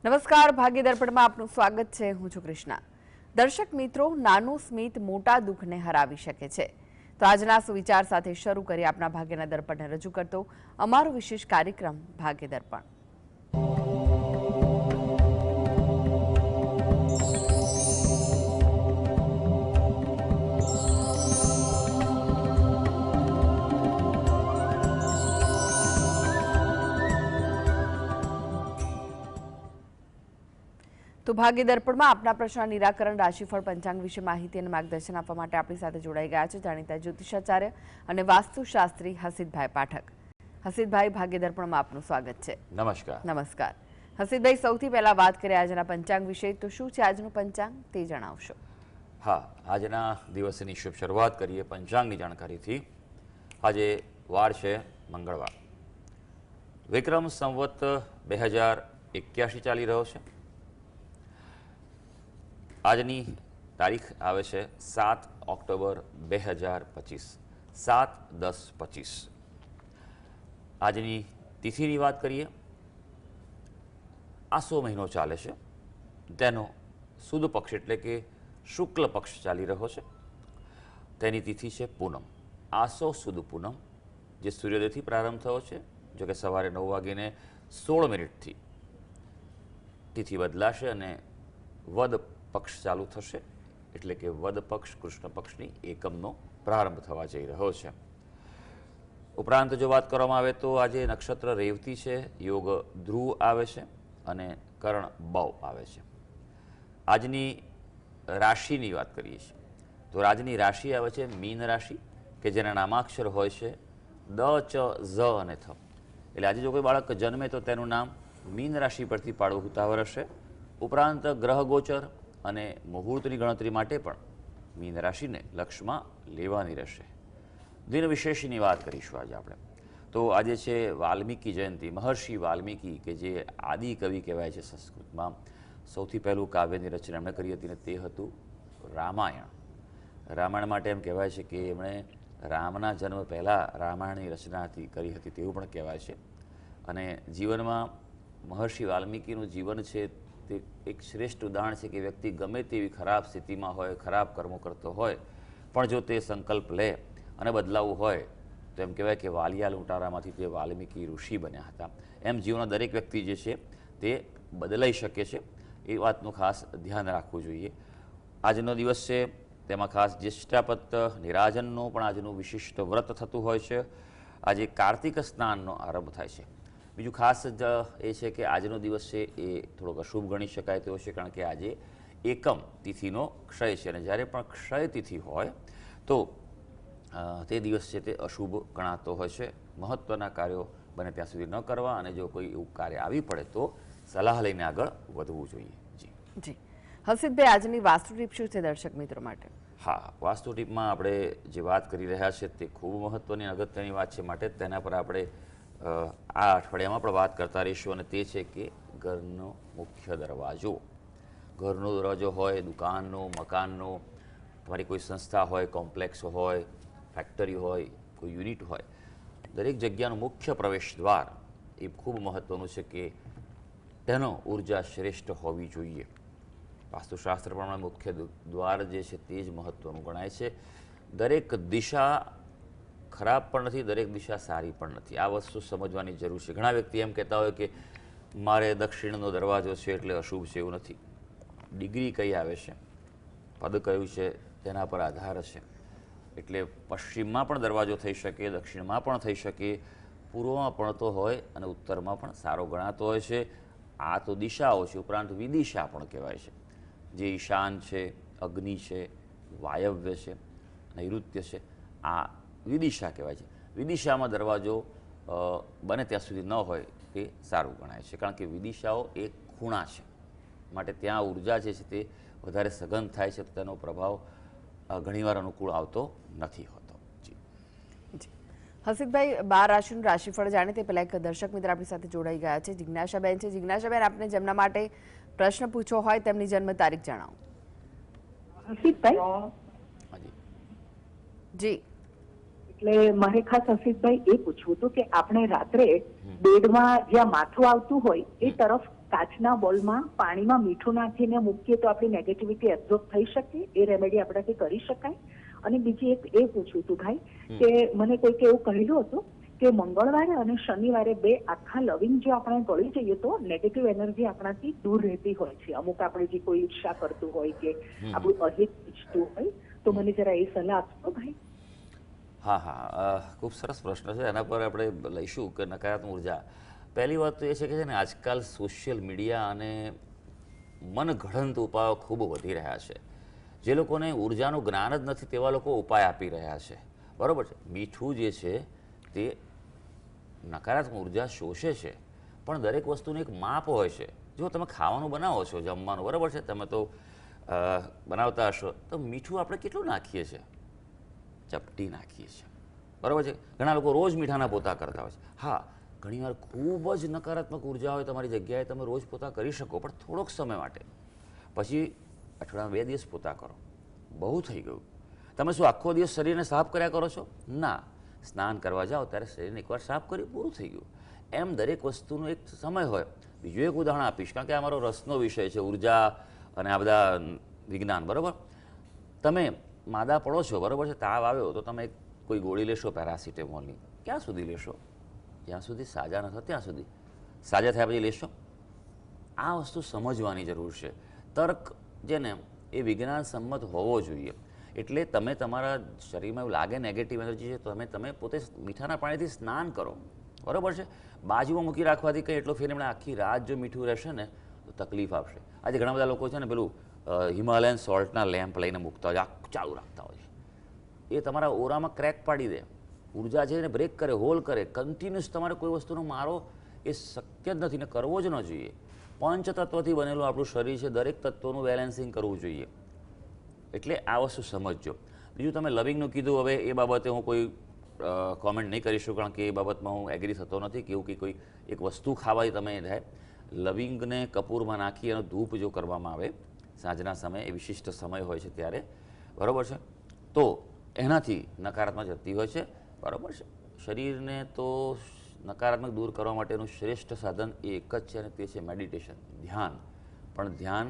નમસ્કાર, ભાગ્ય દર્પણમાં આપનું સ્વાગત છે. હું છું કૃષ્ણા. દર્શક મિત્રો, નાનું સ્મિત મોટા દુઃખને હરાવી શકે છે. તો આજના સુવિચાર સાથે શરૂ કરી આપના ભાગ્યના દર્પણને રજૂ કરતો અમારો વિશેષ કાર્યક્રમ ભાગ્ય દર્પણ. તો ભાગ્ય દર્પણમાં આપના પ્રશ્ન નિરાકરણ, રાશિફળ, પંચાંગ વિશે માહિતી અને માર્ગદર્શન આપવા માટે આપણી સાથે જોડાઈ ગયા છે જાણીતા જ્યોતિષાચાર્ય અને વાસ્તુશાસ્ત્રી હસીતભાઈ પાઠક. હસીતભાઈ, ભાગ્ય દર્પણમાં આપનું સ્વાગત છે. નમસ્કાર. નમસ્કાર. હસીતભાઈ, સૌથી પહેલા વાત કરીએ આજના પંચાંગ વિશે. તો શું છે આજનું પંચાંગ તે જણાવશો? હા, આજના દિવસની શુભ શરૂઆત કરીએ પંચાંગની જાણકારીથી. આજે વાર છે મંગળવાર. વિક્રમ સંવત 2081 ચાલી રહ્યો છે. આજની તારીખ આવે છે 7 ઓક્ટોબર 2025, 7/10/25. આજની તિથિની વાત કરીએ. આસો મહિનો ચાલે છે, તેનો સુદ પક્ષ એટલે કે શુક્લ પક્ષ ચાલી રહ્યો છે. તેની તિથિ છે પૂનમ. આસો સુદ પૂનમ, જે સૂર્યોદયથી પ્રારંભ થયો છે. જોકે સવારે 9:16 તિથિ બદલાશે અને વદ પક્ષ ચાલુ થશે, એટલે કે વદ પક્ષ કૃષ્ણ પક્ષની એકમનો પ્રારંભ થવા જઈ રહ્યો છે. ઉપરાંત જો વાત કરવામાં આવે તો આજે નક્ષત્ર રેવતી છે, યોગ ધ્રુવ આવે છે અને કર્ણ બવ આવે છે. આજની રાશિની વાત કરીએ છીએ તો આજની રાશિ આવે છે મીન રાશિ, કે જેના નામાક્ષર હોય છે દ, ચ, ઝ અને થ. એટલે આજે જો કોઈ બાળક જન્મે તો તેનું નામ મીન રાશિ પરથી પાડવું હિતાવહ હશે. ઉપરાંત ગ્રહ ગોચર અને મુહૂર્તની ગણતરી માટે પણ મીન રાશિને લક્ષમાં લેવાની રહેશે. દિન વિશેષની વાત કરીશું આજે આપણે. તો આજે છે વાલ્મીકી જયંતિ. મહર્ષિ વાલ્મીકી, કે જે આદિ કવિ કહેવાય છે સંસ્કૃતમાં, સૌથી પહેલું કાવ્યની રચના એમણે કરી હતી ને તે હતું રામાયણ. રામાયણ માટે એમ કહેવાય છે કે એમણે રામના જન્મ પહેલાં રામાયણની રચના કરી હતી તેવું પણ કહેવાય છે. અને જીવનમાં મહર્ષિ વાલ્મીકીનું જીવન છે તે એક શ્રેષ્ઠ ઉદાહરણ છે કે વ્યક્તિ ગમે તેવી ખરાબ સ્થિતિમાં હોય, ખરાબ કર્મો કરતો હોય, પણ જો તે સંકલ્પ લે અને બદલાવવું હોય તો એમ કહેવાય કે વાલિયા લૂંટારામાંથી તે વાલ્મીકી ઋષિ બન્યા હતા. એમ જીવનના દરેક વ્યક્તિ જે છે તે બદલાઈ શકે છે. એ વાતનું ખાસ ધ્યાન રાખવું જોઈએ. આજનો દિવસ છે તેમાં ખાસ જ્યેષ્ઠાપદ નિરાજનનું પણ આજનું વિશિષ્ટ વ્રત થતું હોય છે. આજે કાર્તિક સ્નાનનો આરંભ થાય છે. બીજું ખાસ એ છે કે આજનો દિવસ છે એ થોડોક અશુભ ગણી શકાય તેવો છે, કારણ કે આજે એકમ તિથિનો ક્ષય છે અને જ્યારે પણ ક્ષય તિથિ હોય તો તે દિવસ છે તે અશુભ ગણાતો હોય છે. મહત્ત્વના કાર્યો બને ત્યાં સુધી ન કરવા, અને જો કોઈ એવું કાર્ય આવી પડે તો સલાહ લઈને આગળ વધવું જોઈએ. જી હસીતભાઈ, આજની વાસ્તુ ટીપ શું છે દર્શક મિત્રો માટે? હા, વાસ્તુ ટીપમાં આપણે જે વાત કરી રહ્યા છીએ તે ખૂબ મહત્ત્વની અગત્યની વાત છે, માટે તેના પર આપણે આ અઠવાડિયામાં પણ વાત કરતા રહીશું. અને તે છે કે ઘરનો મુખ્ય દરવાજો. ઘરનો દરવાજો હોય, દુકાનનો, મકાનનો, તમારી કોઈ સંસ્થા હોય, કોમ્પ્લેક્સ હોય, ફેક્ટરી હોય, કોઈ યુનિટ હોય, દરેક જગ્યાનું મુખ્ય પ્રવેશ દ્વાર એ ખૂબ મહત્ત્વનું છે કે તેનો ઉર્જા શ્રેષ્ઠ હોવી જોઈએ. વાસ્તુશાસ્ત્ર પ્રમાણે મુખ્ય દ્વાર જે છે તે જ મહત્ત્વનું ગણાય છે. દરેક દિશા ખરાબ પણ નથી, દરેક દિશા સારી પણ નથી. આ વસ્તુ સમજવાની જરૂર છે. ઘણા વ્યક્તિ એમ કહેતા હોય કે મારે દક્ષિણનો દરવાજો છે એટલે અશુભ છે. એવું નથી. ડિગ્રી કઈ આવે છે, પદ કયું છે તેના પર આધાર છે. એટલે પશ્ચિમમાં પણ દરવાજો થઈ શકે, દક્ષિણમાં પણ થઈ શકે, પૂર્વમાં પણ તો હોય અને ઉત્તરમાં પણ સારો ગણાતો હોય છે. આ તો દિશાઓ છે. ઉપરાંત વિદિશા પણ કહેવાય છે, જે ઈશાન છે, અગ્નિ છે, વાયવ્ય છે, નૈઋત્ય છે. આ વિદિશા કહેવાય છે. વિદિશામાં દરવાજો બને ત્યાં સુધી ન હોય તે સારું ગણાય છે, કારણ કે વિદિશાઓ એ ખૂણા છે, માટે ત્યાં ઉર્જા જે છે તે વધારે સઘન થાય છે, તો તેનો પ્રભાવ ઘણીવાર અનુકૂળ આવતો નથી હોતો. જી હસીતભાઈ, 12 રાશિનું રાશિફળ જાણે તે પહેલા એક દર્શક મિત્ર આપણી સાથે જોડાઈ ગયા છે. જિજ્ઞાસાબેન છે. જિજ્ઞાસાબેન, આપને જેમના માટે પ્રશ્ન પૂછવો હોય તેમની જન્મ તારીખ જણાવો. હસીતભાઈ જી એટલે મારે ખાસ હસીશભાઈ એ પૂછવું હતું કે આપણે રાત્રે બેડમાં જ્યાં માથું આવતું હોય એ તરફ કાચના બોલમાં પાણીમાં મીઠું નાખીને મૂકીએ તો આપણી નેગેટિવિટી એબ્ઝોર્બ થઈ શકે, એ રેમેડી આપણાથી કરી શકાય? અને બીજી એક એ પૂછવું હતું ભાઈ કે મને કોઈકે એવું કહેલું હતું કે મંગળવારે અને શનિવારે 2 આખા લવિંગ જો આપણે ગળી જઈએ તો નેગેટિવ એનર્જી આપણાથી દૂર રહેતી હોય છે. અમુક આપણે જે કોઈ ઈર્ષા કરતું હોય કે આપણું અહિત ઈચ્છતું હોય, તો મને જરા એ સલાહ આપશો ભાઈ? હા, ખૂબ સરસ પ્રશ્ન છે. એના પર આપણે લઈશું કે નકારાત્મક ઉર્જા. પહેલી વાત તો એ છે કે છે ને, આજકાલ સોશિયલ મીડિયા અને મનગઢંત ઉપાયો ખૂબ વધી રહ્યા છે. જે લોકોને ઉર્જાનું જ્ઞાન જ નથી તેવા લોકો ઉપાય આપી રહ્યા છે, બરાબર છે. મીઠું જે છે તે નકારાત્મક ઉર્જા શોષે છે, પણ દરેક વસ્તુનું એક માપ હોય છે. જો તમે ખાવાનું બનાવો છો, જમવાનું, બરાબર છે, તમે તો બનાવતા હશો, તો મીઠું આપણે કેટલું નાખીએ છીએ? ચપટી નાખીએ છીએ, બરાબર છે. ઘણા લોકો રોજ મીઠાના પોતા કરતા હોય છે. હા, ઘણીવાર ખૂબ જ નકારાત્મક ઉર્જા હોય તમારી જગ્યાએ, તમે રોજ પોતા કરી શકો, પણ થોડોક સમય માટે. પછી અઠવાડિયામાં 2 દિવસ પોતા કરો, બહુ થઈ ગયું. તમે શું આખો દિવસ શરીરને સાફ કર્યા કરો છો? ના, સ્નાન કરવા જાઓ ત્યારે શરીરને એકવાર સાફ કર્યું, પૂરું થઈ ગયું. એમ દરેક વસ્તુનો એક સમય હોય. બીજું એક ઉદાહરણ આપીશ, કારણ કે આ મારો રસનો વિષય છે, ઉર્જા અને આ બધા વિજ્ઞાન, બરાબર. તમે માદા પડો છો, બરાબર છે, તાવ આવ્યો તો તમે કોઈ ગોળી લેશો પેરાસિટામોલની, ક્યાં સુધી લેશો? જ્યાં સુધી સાજા ન થાય ત્યાં સુધી. સાજા થયા પછી લેશો? આ વસ્તુ સમજવાની જરૂર છે. તર્ક જેને એ વિજ્ઞાન સંમત હોવો જોઈએ. એટલે તમે તમારા શરીરમાં એવું લાગે નેગેટિવ એનર્જી છે, તો તમે પોતે મીઠાના પાણીથી સ્નાન કરો, બરાબર છે. બાજુમાં મૂકી રાખવાથી કંઈ એટલો ફેર એમણે આખી રાત જો મીઠું રહેશે ને તો તકલીફ આપશે. આજે ઘણા બધા લોકો છે ને પેલું હિમાલયન સોલ્ટના લેમ્પ લઈને મૂકતા હોય, ચાલુ રાખતા હોય. એ તમારા ઓરામાં ક્રેક પાડી દે, ઉર્જા છે એને બ્રેક કરે, હોલ કરે. કન્ટિન્યુઅસ તમારે કોઈ વસ્તુનો મારો એ શક્ય જ નથી ને કરવો જ ન જોઈએ. પંચતત્વથી બનેલું આપણું શરીર છે, દરેક તત્વોનું બેલેન્સિંગ કરવું જોઈએ. એટલે આ વસ્તુ સમજજો. બીજું તમે લવિંગનું કીધું, હવે એ બાબતે હું કોઈ કોમેન્ટ નહીં કરીશું, કારણ કે એ બાબતમાં હું એગ્રી થતો નથી કે એવું કે કોઈ એક વસ્તુ ખાવાથી તમે એ થાય. લવિંગને કપૂરમાં નાખી એનો ધૂપ જો કરવામાં આવે સાંજના સમયે, એ વિશિષ્ટ સમય હોય છે ત્યારે, બરાબર છે, તો એનાથી નકારાત્મક જતી હોય છે, બરાબર છે. શરીરને તો નકારાત્મક દૂર કરવા માટેનું શ્રેષ્ઠ સાધન એ એક જ છે, અને તે છે મેડિટેશન, ધ્યાન. પણ ધ્યાન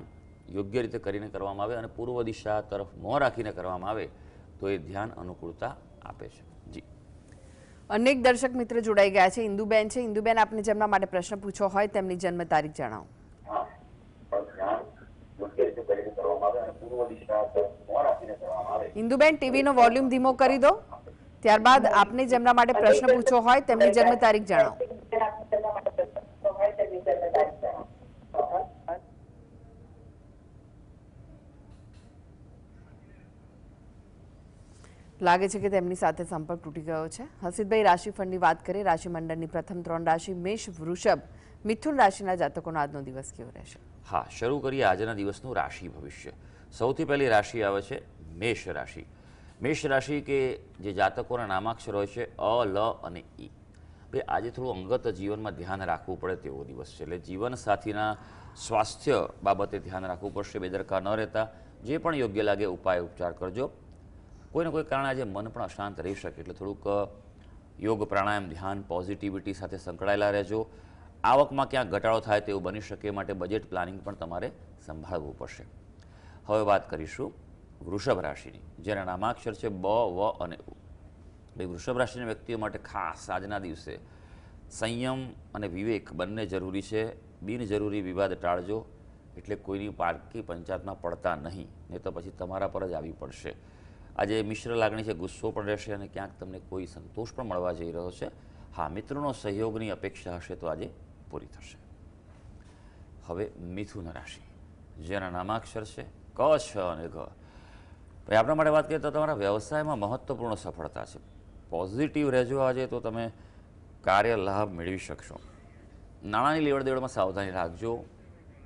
યોગ્ય રીતે કરીને કરવામાં આવે અને પૂર્વ દિશા તરફ મોં રાખીને કરવામાં આવે તો એ ધ્યાન અનુકૂળતા આપે છે. જી, અનેક દર્શક મિત્ર જોડાઈ ગયા છે. ઇન્દુબેન છે. ઇન્દુબેન, આપને જેમના માટે પ્રશ્ન પૂછવો હોય તેમની જન્મ તારીખ જણાવો. ઇન્દુબેન, ટીવીનો વોલ્યુમ ધીમો કરી દો. ત્યારબાદ આપને જેમના માટે પ્રશ્ન પૂછવો હોય તેમની જન્મ તારીખ જણાવો. લાગે છે કે તેમની સાથે સંપર્ક તૂટી ગયો છે. હસીદભાઈ, રાશિફળની વાત કરીએ. રાશિમંડળની પ્રથમ 3 રાશિ મેષ, વૃષભ, મિથુન રાશિના જાતકોનો આજનો દિવસ કેવો રહેશે? હા, શરૂ કરીએ આજના દિવસનું રાશિ ભવિષ્ય. સૌથી પહેલી રાશિ આવે છે મેષ રાશિ. મેષ રાશિ કે જે જાતકોના નામાક્ષર હોય છે અ, લ અને ઈ. ભાઈ, આજે થોડું અંગત જીવનમાં ધ્યાન રાખવું પડે તેવો દિવસ છે. એટલે જીવનસાથીના સ્વાસ્થ્ય બાબતે ધ્યાન રાખવું પડશે. બેદરકાર ન રહેતા, જે પણ યોગ્ય લાગે ઉપાય ઉપચાર કરજો. કોઈને કોઈ કારણે આજે મન પણ અશાંત રહી શકે, એટલે થોડુંક યોગ, પ્રાણાયામ, ધ્યાન, પોઝિટિવિટી સાથે સંકળાયેલા રહેજો. આવકમાં ક્યાંક ઘટાડો થાય તેવું બની શકે, માટે બજેટ પ્લાનિંગ પણ તમારે સંભાળવું પડશે. હવે વાત કરીશું વૃષભ રાશિની, જેના નામાક્ષર છે બ, વ અને ઉ. ભાઈ, વૃષભ રાશિના વ્યક્તિઓ માટે ખાસ આજના દિવસે સંયમ અને વિવેક બંને જરૂરી છે. બિનજરૂરી વિવાદ ટાળજો, એટલે કોઈની પારકી પંચાયતમાં પડતા નહીં, નહીં તો પછી તમારા પર જ આવી પડશે. આજે મિશ્ર લાગણી છે, ગુસ્સો પણ રહેશે અને ક્યાંક તમને કોઈ સંતોષ પણ મળવા જઈ રહ્યો છે. હા, મિત્રોનો સહયોગની અપેક્ષા હશે તો આજે પૂરી થશે. હવે મિથુન રાશિ, જેના નામાક્ષર છે ક, છ અને ઘ. ભાઈ, આપણા માટે વાત કરીએ તો તમારા વ્યવસાયમાં મહત્વપૂર્ણ સફળતા છે. પોઝિટિવ રહેજો આજે, તો તમે કાર્ય લાભ મેળવી શકશો. નાણાંની લેવડ દેવડમાં સાવધાની રાખજો.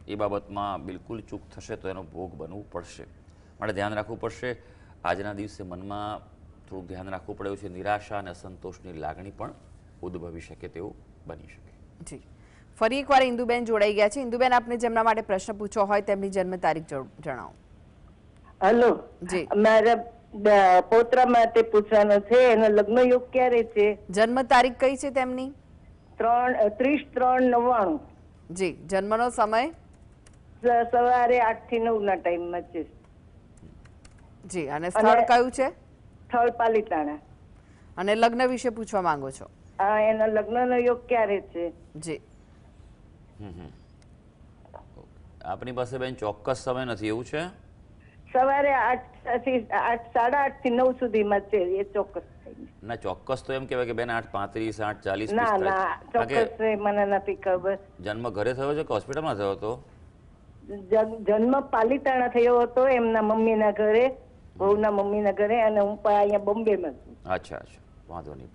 એ બાબતમાં બિલકુલ ચૂક થશે તો એનો ભોગ બનવું પડશે, માટે ધ્યાન રાખવું પડશે. આજના દિવસે મનમાં થોડુંક ધ્યાન રાખવું પડે છે. નિરાશા અને અસંતોષની લાગણી પણ ઉદ્ભવી શકે તેવું બની શકે. જી, ફરી એકવાર ઇન્દુબેન જોડાઈ ગયા છે. ઇન્દુબેન, આપને જેમના માટે પ્રશ્ન પૂછવો હોય તેમની જન્મ તારીખ જણાવો. હેલો જી, મારા પૌત્ર માટે પૂછવાનો છે. એનો લગ્ન યોગ ક્યારે છે? જન્મ તારીખ કઈ છે તેમની? 30/3/99. જી. જન્મનો સમય? સવારે 8 થી 9 ના ટાઈમમાં છે. જી. અને સ્થળ કયું છે? સ્થળ પાલીતાણા. અને લગ્ન વિશે પૂછવા માંગો છો? એનો લગ્નનો યોગ ક્યારે છે? જી. આપની પાસે બેન ચોક્કસ સમય નથી એવું છે? સવારે 8:30 થી 9 સુધીમાં છે એ ચોક્કસ. ના, ચોક્કસ તો એમ કહેવાય કે બેન 8:35, 8:40, ના 45. ના ચોક્કસ મને નથી ખબર. જન્મ ઘરે થયો છે કે હોસ્પિટલમાં થયો હતો? જન્મ પાલીતાણા થયો હતો એમના મમ્મીના ઘરે, વહુના મમ્મીના ઘરે, અને હું અહીંયા બોમ્બેમાં છું. અચ્છા, વાંધો નહીં.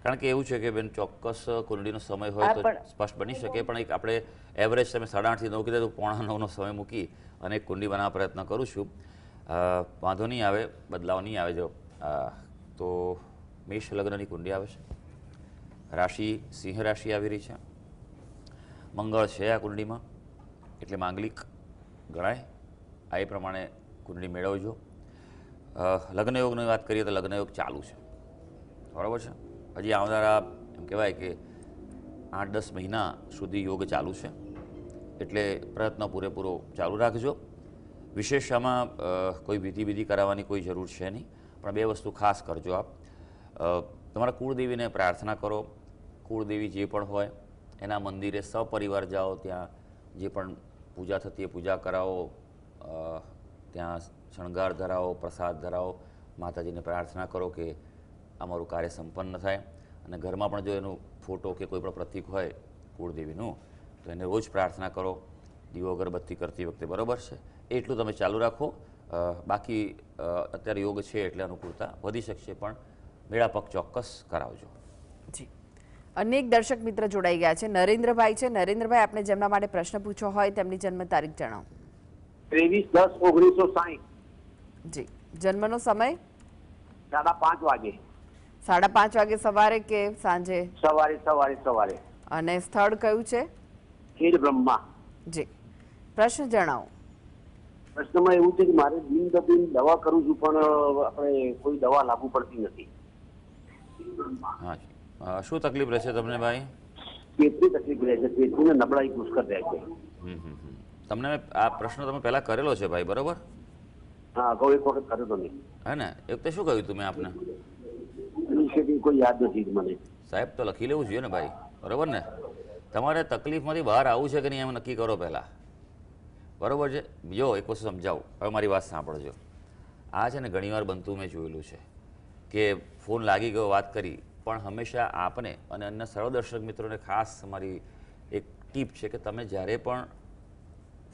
કારણ કે એવું છે કે બેન ચોક્કસ કુંડળીનો સમય હોય તો સ્પષ્ટ બની શકે, પણ એક આપણે એવરેજ તમે 8:30 થી 9 કીધા તો 8:45નો સમય મૂકી અને એક કુંડળી બનાવવા પ્રયત્ન કરું છું. વાંધો નહીં આવે, બદલાવ નહીં આવે. જો તો મેષ લગ્નની કુંડળી આવે છે, રાશિ સિંહ રાશિ આવી રહી છે, મંગળ છે આ કુંડળીમાં, એટલે માંગલિક ગણાય. આ એ પ્રમાણે કુંડળી મેળવજો. લગ્નયોગની વાત કરીએ તો લગ્નયોગ ચાલુ છે, બરાબર છે. હજી આવનારા એમ કહેવાય કે 8-10 મહિના સુધી યોગ ચાલુ છે, એટલે પ્રયત્ન પૂરેપૂરો ચાલુ રાખજો. વિશેષ આમાં કોઈ વિધિ કરાવવાની કોઈ જરૂર છે નહીં, પણ બે વસ્તુ ખાસ કરજો આપ. તમારા કુળદેવીને પ્રાર્થના કરો. કુળદેવી જે પણ હોય એના મંદિરે સપરિવાર જાઓ, ત્યાં જે પણ પૂજા થતી એ પૂજા કરાવો, ત્યાં શણગાર ધરાવો, પ્રસાદ ધરાવો, માતાજીને પ્રાર્થના કરો કે અમારું કાર્ય સંપન્ન થાય. અને ઘરમાં પણ જો એનું ફોટો કે કોઈ પણ પ્રતીક હોય કુળદેવીનું તો એને રોજ પ્રાર્થના કરો, દીવો અગરબત્તી કરતી વખતે, બરાબર છે. એટલું તમે ચાલુ રાખો. બાકી અત્યારે યોગ છે એટલે અનુકૂળતા વધી શકશે, પણ મેળાપક ચોક્કસ કરાવજો. જી. અનેક દર્શક મિત્ર જોડાઈ ગયા છે. નરેન્દ્રભાઈ છે. નરેન્દ્રભાઈ, આપણે જેમના માટે પ્રશ્ન પૂછવો હોય તેમની જન્મ તારીખ જણાવો. 23/10/1960. જી. જન્મનો સમય? 5:30 વાગે. 5:30 વાગે સવારે કે સાંજે? સવારે. અને સ્થળ કયું છે? ખેડ બ્રહ્મા. જી. પ્રશ્ન જણાવો. પ્રશ્નમાં એવું છે કે મારે દિન દવા કરું છું, પણ આપણે કોઈ દવા લાગુ પડતી નથી. હા, શું તકલીફ રહેશે તમને ભાઈ? પેટની તકલીફ રહે છે, પેટની નબળાઈ પુષ્કળ રહે છે. તમને આ પ્રશ્ન તમે પહેલા કરેલો છે ભાઈ, બરોબર? હા, અગાઉ એક વખત કર્યો નહીં. હે ને? એ વખતે શું કહ્યું તમે આપને? કોઈ યાદ નથી મને. સાહેબ, તો લખી લેવું જોઈએ ને ભાઈ, બરોબર ને? તમારે તકલીફમાંથી બહાર આવવું છે કે નહીં એમ નક્કી કરો પહેલાં, બરોબર છે. બીજો એક વસ્તુ સમજાવું, હવે મારી વાત સાંભળજો. આ છે ને ઘણીવાર બનતું મેં જોયેલું છે કે ફોન લાગી ગયો, વાત કરી, પણ હંમેશા આપને અને અન્ય સર્વ દર્શક મિત્રોને ખાસ મારી એક ટીપ છે કે તમે જ્યારે પણ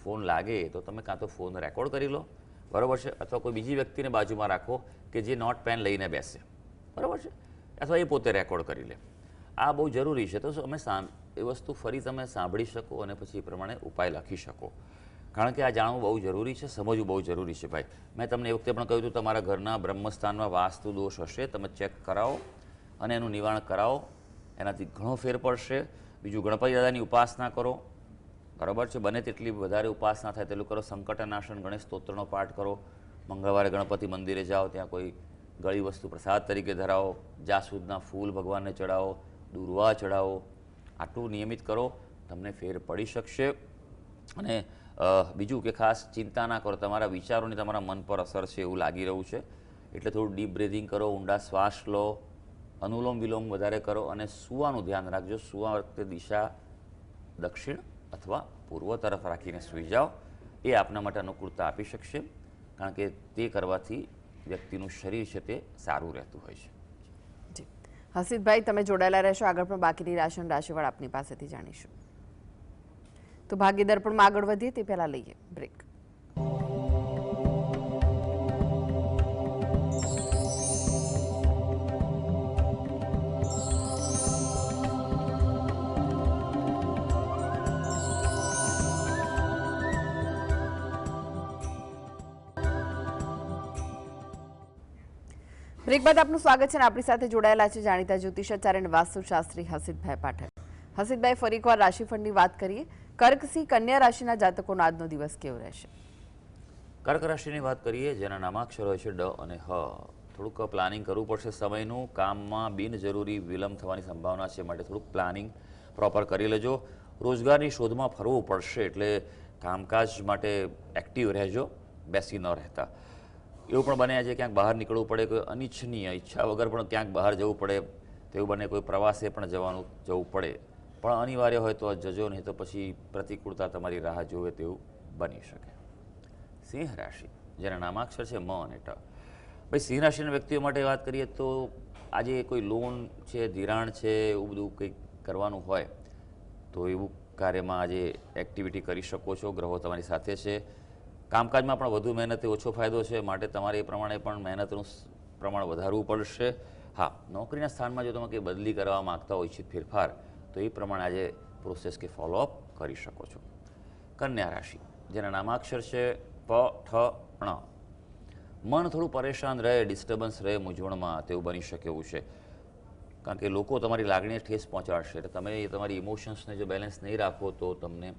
ફોન લાગે તો તમે કાં તો ફોન રેકોર્ડ કરી લો, બરાબર છે, અથવા કોઈ બીજી વ્યક્તિને બાજુમાં રાખો કે જે નોટ પેન લઈને બેસે, બરાબર છે, અથવા એ પોતે રેકોર્ડ કરી લે. આ બહુ જરૂરી છે. તો અમે એ વસ્તુ ફરી તમે સાંભળી શકો અને પછી એ પ્રમાણે ઉપાય લખી શકો. કારણ કે આ જાણવું બહુ જરૂરી છે, સમજવું બહુ જરૂરી છે ભાઈ. મેં તમને એ વખતે પણ કહ્યું હતું, તમારા ઘરના બ્રહ્મસ્થાનમાં વાસ્તુ દોષ હશે, તમે ચેક કરાવો અને એનું નિવારણ કરાવો, એનાથી ઘણો ફેર પડશે. બીજું, ગણપતિ દાદાની ઉપાસના કરો, બરાબર છે. બને તેટલી વધારે ઉપાસના થાય તેટલું કરો. સંકટનાશન ગણેશ સ્તોત્રનો પાઠ કરો. મંગળવારે ગણપતિ મંદિરે જાઓ, ત્યાં કોઈ ગળી વસ્તુ પ્રસાદ તરીકે ધરાવો. જાસૂદના ફૂલ ભગવાનને ચડાવો, દુર્વા ચડાવો. આટલું નિયમિત કરો, તમને ફેર પડી શકશે. અને બીજું કે ખાસ ચિંતા ના કરો, તમારા વિચારોની તમારા મન પર અસર છે એવું લાગી રહ્યું છે, એટલે થોડું ડીપ બ્રીધિંગ કરો, ઊંડા શ્વાસ લો, અનુલોમ વિલોમ વધારે કરો અને સૂવાનું ધ્યાન રાખજો. સૂવા વખતે દિશા દક્ષિણ અથવા પૂર્વ તરફ રાખીને સૂઈ જાઓ. એ આપના માટે અનુકૂળતા આપી શકશે, કારણ કે તે કરવાથી વ્યક્તિનું શરીર છે તે સારું રહેતું હોય છે. જી. હસીતભાઈ, તમે જોડાયેલા રહેશો. આગળ પણ બાકીની રાશિ અને રાશિફળ આપની પાસેથી જાણીશું. તો ભાગ્ય દર્પણમાં આગળ વધીએ તે પહેલા લઈએ બ્રેક. બ્રેક બાદ આપનું સ્વાગત છે. આપણી સાથે જોડાયેલા છે જાણીતા જ્યોતિષાચાર્ય અને વાસ્તુશાસ્ત્રી હસીતભાઈ પાઠક. હસીતભાઈ, ફરી એકવાર રાશિફળની વાત કરીએ. કર્ક સિંહ કન્યા રાશિના જાતકોનો આજનો દિવસ કેવો રહેશે? કર્ક રાશિની વાત કરીએ, જેના નામાક્ષર હોય છે ડ અને હ. થોડુંક પ્લાનિંગ કરવું પડશે સમયનું. કામમાં બિનજરૂરી વિલંબ થવાની સંભાવના છે, માટે થોડુંક પ્લાનિંગ પ્રોપર કરી લેજો. રોજગારની શોધમાં ફરવું પડશે, એટલે કામકાજ માટે એક્ટિવ રહેજો, બેસી ન રહેતા. એવું પણ બને આજે ક્યાંક બહાર નીકળવું પડે, કોઈ અનિચ્છનીય ઈચ્છા વગર પણ ક્યાંક બહાર જવું પડે તેવું બને, કોઈ પ્રવાસે પણ જવું પડે, પણ અનિવાર્ય હોય તો જજો, નહીં તો પછી પ્રતિકૂળતા તમારી રાહ જોવે તેવું બની શકે. સિંહ રાશિ, જેના નામાક્ષર છે મ અને ટ. ભાઈ સિંહ રાશિના વ્યક્તિઓ માટે વાત કરીએ તો આજે કોઈ લોન છે, ધિરાણ છે, એવું બધું કંઈક કરવાનું હોય તો એવું કાર્યમાં આજે એક્ટિવિટી કરી શકો છો. ગ્રહો તમારી સાથે છે. કામકાજમાં પણ વધુ મહેનતે ઓછો ફાયદો છે, માટે તમારે એ પ્રમાણે પણ મહેનતનું પ્રમાણ વધારવું પડશે. હા, નોકરીના સ્થાનમાં જો તમે કંઈ બદલી કરવા માગતા હોય, ઈચ્છિત ફેરફાર, તો એ પ્રમાણે આજે પ્રોસેસ કે ફોલોઅપ કરી શકો છો. કન્યા રાશિ, જેના નામાક્ષર છે પ ઠ ણ. મન થોડું પરેશાન રહે, ડિસ્ટર્બન્સ રહે, મૂંઝવણમાં તેવું બની શકે એવું છે, કારણ કે લોકો તમારી લાગણીએ ઠેસ પહોંચાડશે. એટલે તમે તમારી ઇમોશન્સને જો બેલેન્સ નહીં રાખો તો તમને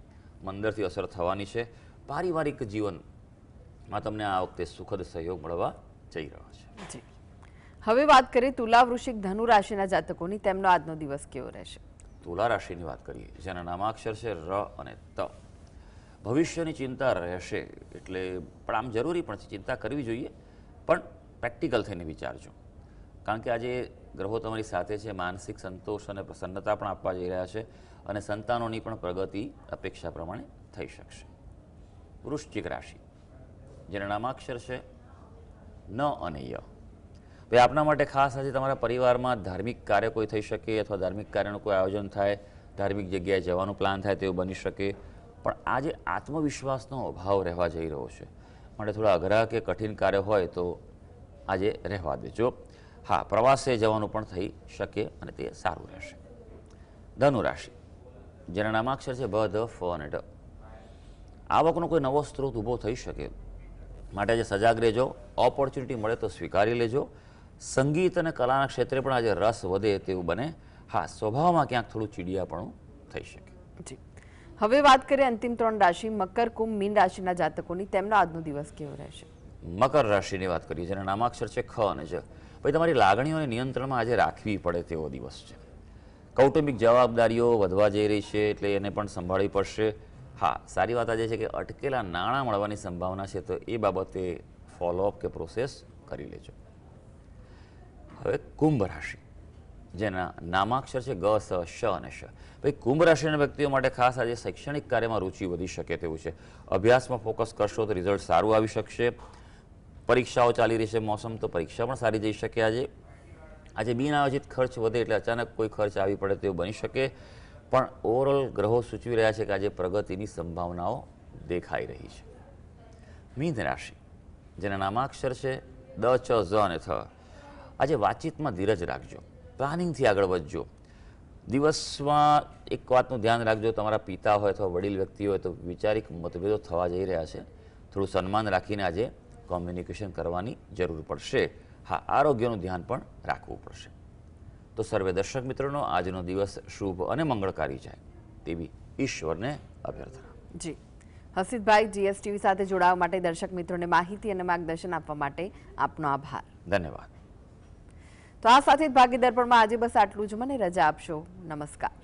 અંદરથી અસર થવાની છે. પારિવારિક જીવનમાં તમને આ વખતે સુખદ સહયોગ મળવા જઈ રહ્યો છે. જી, હવે વાત કરીએ તુલા, વૃશ્ચિક, ધનુ રાશિના જાતકોની. તેમનો આજનો દિવસ કેવો રહેશે? તુલા રાશિની વાત કરીએ, જેના નામાક્ષર છે ર અને ત. ભવિષ્યની ચિંતા રહેશે, એટલે પણ આમ જરૂરી પણ છે, ચિંતા કરવી જોઈએ, પણ પ્રેક્ટિકલ થઈને વિચારજો, કારણ કે આજે ગ્રહો તમારી સાથે છે. માનસિક સંતોષ અને પ્રસન્નતા પણ આપવા જઈ રહ્યા છે, અને સંતાનોની પણ પ્રગતિ અપેક્ષા પ્રમાણે થઈ શકશે. વૃશ્ચિક રાશિ, જેના નામાક્ષર છે ન અને ય. ભાઈ આપના માટે ખાસ આજે તમારા પરિવારમાં ધાર્મિક કાર્ય કોઈ થઈ શકે, અથવા ધાર્મિક કાર્યનું કોઈ આયોજન થાય, ધાર્મિક જગ્યાએ જવાનું પ્લાન થાય તેવું બની શકે, પણ આજે આત્મવિશ્વાસનો અભાવ રહેવા જઈ રહ્યો છે, માટે થોડા અઘરા કે કઠિન કાર્ય હોય તો આજે રહેવા દેજો. હા, પ્રવાસે જવાનું પણ થઈ શકે અને તે સારું રહેશે. ધનુ રાશિ, જેના નામાક્ષર છે ભ, ધ, ફ અને ઢ. આવકનો કોઈ નવો સ્ત્રોત ઊભો થઈ શકે, માટે આજે સજાગ રહેજો. ઓપોર્ચ્યુનિટી મળે તો સ્વીકારી લેજો. સંગીત અને કલાના ક્ષેત્રે પણ આજે રસ વધે તેવું બને. હા, સ્વભાવમાં ક્યાંક થોડું ચીડિયાપણું થઈ શકે. જી, હવે વાત કરીએ અંતિમ 3 રાશિ, મકર, કુંભ, મીન રાશિના જાતકોની. તેમનો આજનો દિવસ કેવો રહેશે? મકર રાશિની વાત કરીએ, જેના નામાક્ષર છે ખ અને જ. ભાઈ તમારી લાગણીઓને નિયંત્રણમાં આજે રાખવી પડે તેવો દિવસ છે. કૌટુંબિક જવાબદારીઓ વધવા જઈ રહી છે, એટલે એને પણ સંભાળવી પડશે. હા, સારી વાત આજે છે કે અટકેલા નાણાં મળવાની સંભાવના છે, તો એ બાબતે ફોલોઅપ કે પ્રોસેસ કરી લેજો. હવે કુંભ રાશિ, જેના નામાક્ષર છે ગ, સ, શ અને શ. ભાઈ કુંભ રાશિના વ્યક્તિઓ માટે ખાસ આજે શૈક્ષણિક કાર્યમાં રુચિ વધી શકે તેવું છે. અભ્યાસમાં ફોકસ કરશો તો રિઝલ્ટ સારું આવી શકશે. પરીક્ષાઓ ચાલી રહી છે મોસમ, તો પરીક્ષા પણ સારી જઈ શકે. આજે બિનઆયોજિત ખર્ચ વધે, એટલે અચાનક કોઈ ખર્ચ આવી પડે તેવું બની શકે, પણ ઓવરઓલ ગ્રહો સૂચવી રહ્યા છે કે આજે પ્રગતિની સંભાવનાઓ દેખાઈ રહી છે. મીન રાશિ, જેના નામાક્ષર છે દ, ચ, ઝ અને થ. આજે વાતચીતમાં ધીરજ રાખજો, પ્લાનિંગથી આગળ વધજો. દિવસમાં એક વાતનું ધ્યાન રાખજો, તમારા પિતા હોય અથવા વડીલ વ્યક્તિ હોય તો વૈચારિક મતભેદો થવા જઈ રહ્યા છે, થોડું સન્માન રાખીને આજે કોમ્યુનિકેશન કરવાની જરૂર પડશે. હા, આરોગ્યનું ધ્યાન પણ રાખવું પડશે. તો સર્વે દર્શક મિત્રોનો આજનો દિવસ શુભ અને મંગળકારી જાય તેવી ઈશ્વરને અભ્યર્થના. જી, હસીતભાઈ, જીએસટીવી સાથે જોડાવા માટે, દર્શક મિત્રોને માહિતી અને માર્ગદર્શન આપવા માટે આપનો આભાર. ધન્યવાદ. તો આ સાથે જ ભાગ્ય દર્પણમાં આજે બસ આટલું જ. મને રજા આપશો. નમસ્કાર.